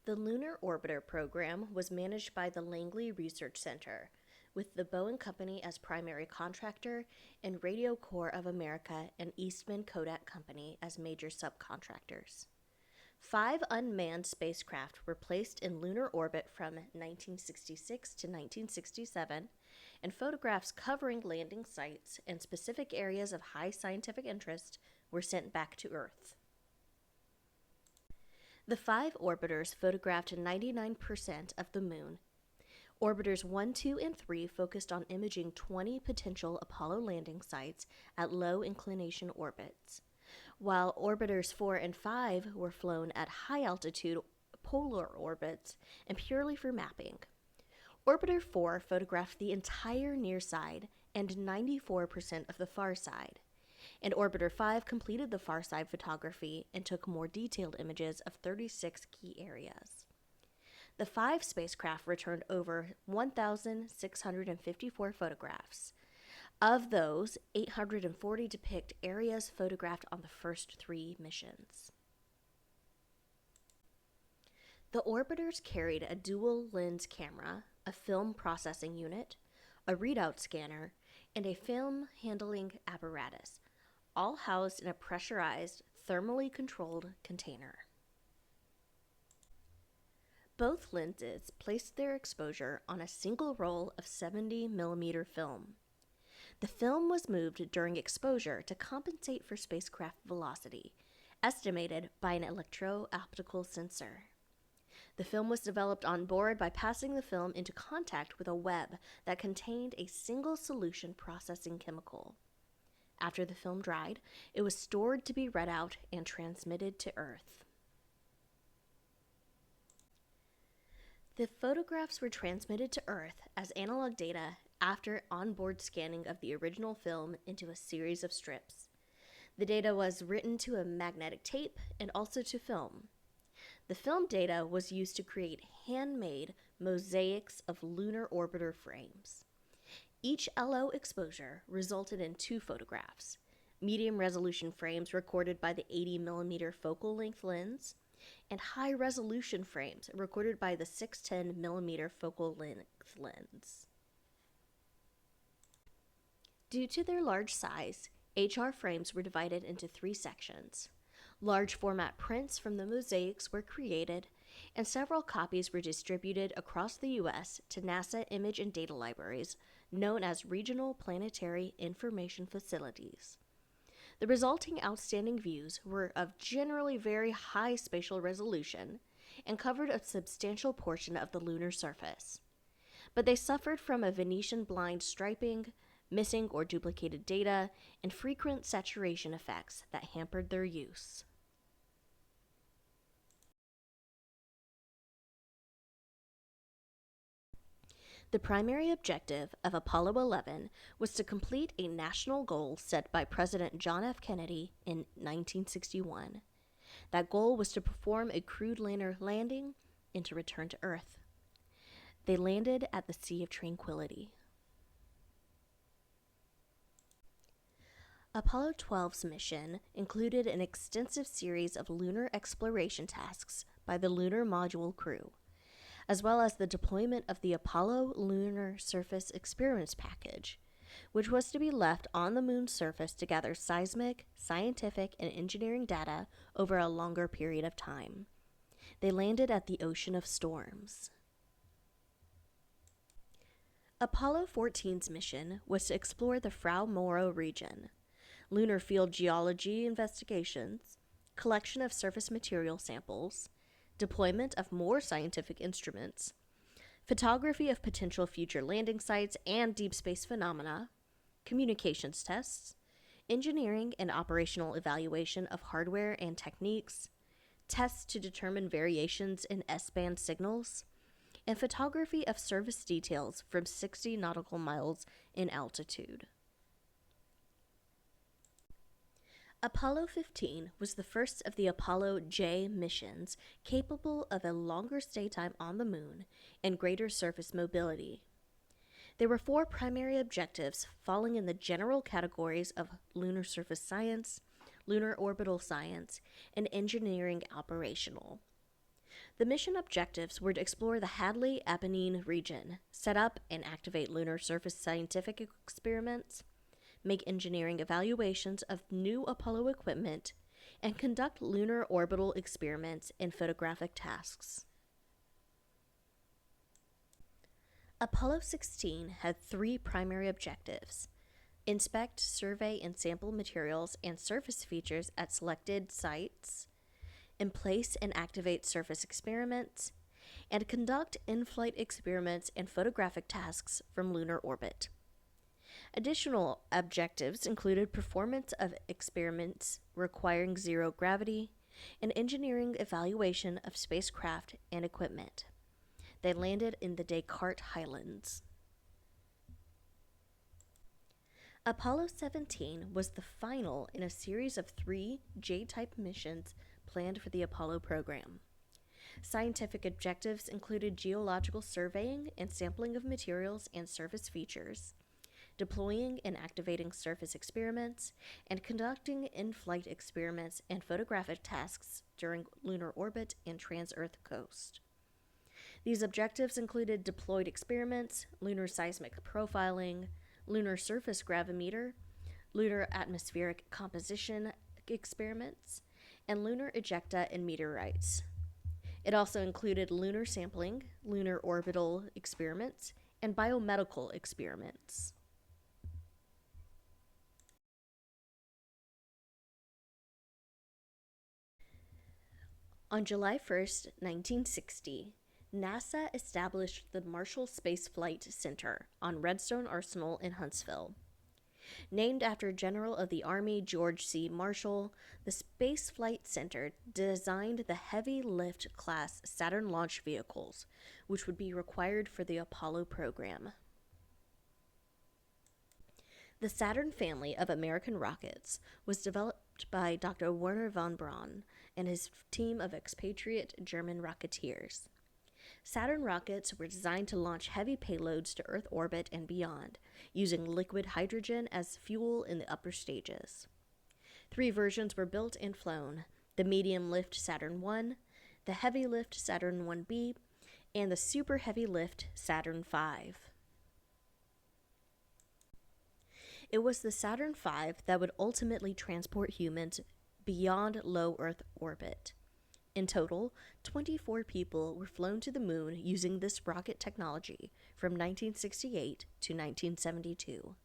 The Lunar Orbiter program was managed by the Langley Research Center, with the Boeing Company as primary contractor and Radio Corps of America and Eastman Kodak Company as major subcontractors. 5 unmanned spacecraft were placed in lunar orbit from 1966 to 1967, and photographs covering landing sites and specific areas of high scientific interest were sent back to Earth. The 5 orbiters photographed 99% of the Moon. Orbiters 1, 2, and 3 focused on imaging 20 potential Apollo landing sites at low inclination orbits, while orbiters 4 and 5 were flown at high altitude polar orbits and purely for mapping. Orbiter 4 photographed the entire near side and 94% of the far side, and Orbiter 5 completed the far side photography and took more detailed images of 36 key areas. The 5 spacecraft returned over 1,654 photographs. Of those, 840 depict areas photographed on the first 3 missions. The orbiters carried a dual-lens camera, a film processing unit, a readout scanner, and a film handling apparatus, all housed in a pressurized, thermally controlled container. Both lenses placed their exposure on a single roll of 70mm film. The film was moved during exposure to compensate for spacecraft velocity, estimated by an electro-optical sensor. The film was developed on board by passing the film into contact with a web that contained a single solution processing chemical. After the film dried, it was stored to be read out and transmitted to Earth. The photographs were transmitted to Earth as analog data after onboard scanning of the original film into a series of strips. The data was written to a magnetic tape and also to film. The film data was used to create handmade mosaics of lunar orbiter frames. Each LO exposure resulted in 2 photographs: medium resolution frames recorded by the 80mm focal length lens, and high resolution frames recorded by the 610mm focal length lens. Due to their large size, HR frames were divided into 3 sections. Large format prints from the mosaics were created, and several copies were distributed across the U.S. to NASA image and data libraries, known as Regional Planetary Information Facilities. The resulting outstanding views were of generally very high spatial resolution and covered a substantial portion of the lunar surface. But they suffered from a Venetian blind striping, missing or duplicated data, and frequent saturation effects that hampered their use. The primary objective of Apollo 11 was to complete a national goal set by President John F. Kennedy in 1961. That goal was to perform a crewed lunar landing and to return to Earth. They landed at the Sea of Tranquility. Apollo 12's mission included an extensive series of lunar exploration tasks by the lunar module crew, as well as the deployment of the Apollo Lunar Surface Experiments Package, which was to be left on the moon's surface to gather seismic, scientific, and engineering data over a longer period of time. They landed at the Ocean of Storms. Apollo 14's mission was to explore the Frau Moro region, lunar field geology investigations, collection of surface material samples, deployment of more scientific instruments, photography of potential future landing sites and deep space phenomena, communications tests, engineering and operational evaluation of hardware and techniques, tests to determine variations in S-band signals, and photography of service details from 60 nautical miles in altitude. Apollo 15 was the first of the Apollo J missions capable of a longer stay time on the moon and greater surface mobility. There were 4 primary objectives falling in the general categories of lunar surface science, lunar orbital science, and engineering operational. The mission objectives were to explore the Hadley Apennine region, set up and activate lunar surface scientific experiments, make engineering evaluations of new Apollo equipment, and conduct lunar orbital experiments and photographic tasks. Apollo 16 had 3 primary objectives: inspect, survey, and sample materials and surface features at selected sites, and place and activate surface experiments, and conduct in-flight experiments and photographic tasks from lunar orbit. Additional objectives included performance of experiments requiring zero gravity and engineering evaluation of spacecraft and equipment. They landed in the Descartes Highlands. Apollo 17 was the final in a series of 3 J-type missions planned for the Apollo program. Scientific objectives included geological surveying and sampling of materials and surface features, deploying and activating surface experiments, and conducting in-flight experiments and photographic tasks during lunar orbit and trans-Earth coast. These objectives included deployed experiments, lunar seismic profiling, lunar surface gravimeter, lunar atmospheric composition experiments, and lunar ejecta and meteorites. It also included lunar sampling, lunar orbital experiments, and biomedical experiments. On July 1st, 1960, NASA established the Marshall Space Flight Center on Redstone Arsenal in Huntsville. Named after General of the Army George C. Marshall, the Space Flight Center designed the heavy lift class Saturn launch vehicles, which would be required for the Apollo program. The Saturn family of American rockets was developed by Dr. Werner von Braun and his team of expatriate German rocketeers. Saturn rockets were designed to launch heavy payloads to Earth orbit and beyond, using liquid hydrogen as fuel in the upper stages. 3 versions were built and flown: the medium lift Saturn I, the heavy lift Saturn 1B, and the super heavy lift Saturn V. It was the Saturn V that would ultimately transport humans beyond low Earth orbit. In total, 24 people were flown to the moon using this rocket technology from 1968 to 1972.